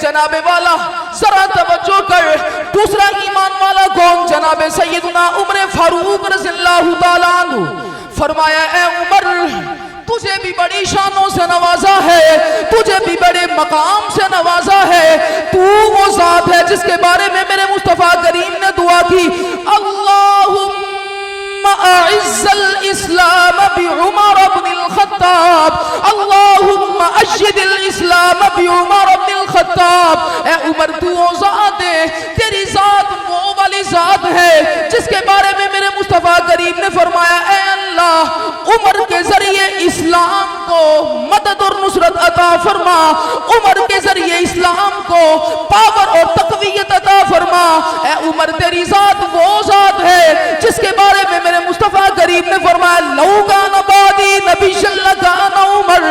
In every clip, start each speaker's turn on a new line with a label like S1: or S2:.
S1: جناب والا ذرا توجہ کر، دوسرا ایمان والا کون؟ جناب سیدنا عمر فاروق رضی اللہ تعالیٰ عنہ۔ فرمایا اے عمر، تجھے بھی بڑی شانوں سے نوازا ہے، تجھے بھی بڑے مقام سے نوازا ہے، تو وہ ذات ہے جس کے بارے میں میرے مصطفیٰ کریم نے دعا کی، اللہم اعز الاسلام بعمر بن الخطاب، اللہم اشد الاسلام بعمر بن الخطاب۔ اے عمر تو وہ ذات ہے، تیری ذات وہ والی ذات ہے جس کے بارے میں میرے مصطفیٰ کریم نے فرمایا اے اللہ عمر کے ذریعے اسلام کو مدد اور نصرت عطا فرما، عمر کے ذریعے اسلام کو پاور اور تقویت عطا فرما۔ اے عمر تیری ذات وہ ذات ہے جس کے بارے میں میرے مصطفیٰ کریم نے فرمایا لو کان بعدی نبی لکان عمر،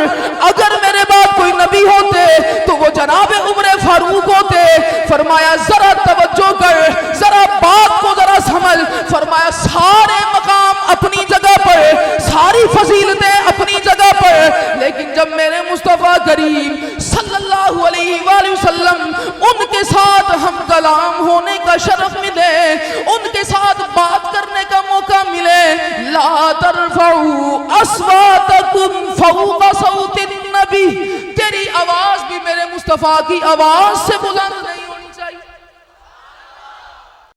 S1: اگر میرے بعد کوئی نبی ہوتے تو وہ جناب عمر فاروق ہوتے۔ فرمایا ذرا توجہ کر، ذرا بات کو ذرا سمجھ۔ فرمایا سارے مقام اپنی جگہ پر، ساری فضیلتیں اپنی جگہ پر، لیکن جب میرے مصطفیٰ کریم صلی اللہ علیہ وآلہ وسلم ان کے ساتھ ہم کلام ہونے کا شرف ملے، ان کے ساتھ بات کرنے کا موقع ملے، لا ترفعوا اصواتکم فوق صوت النبی، تیری آواز بھی میرے مصطفیٰ کی آواز سے بلند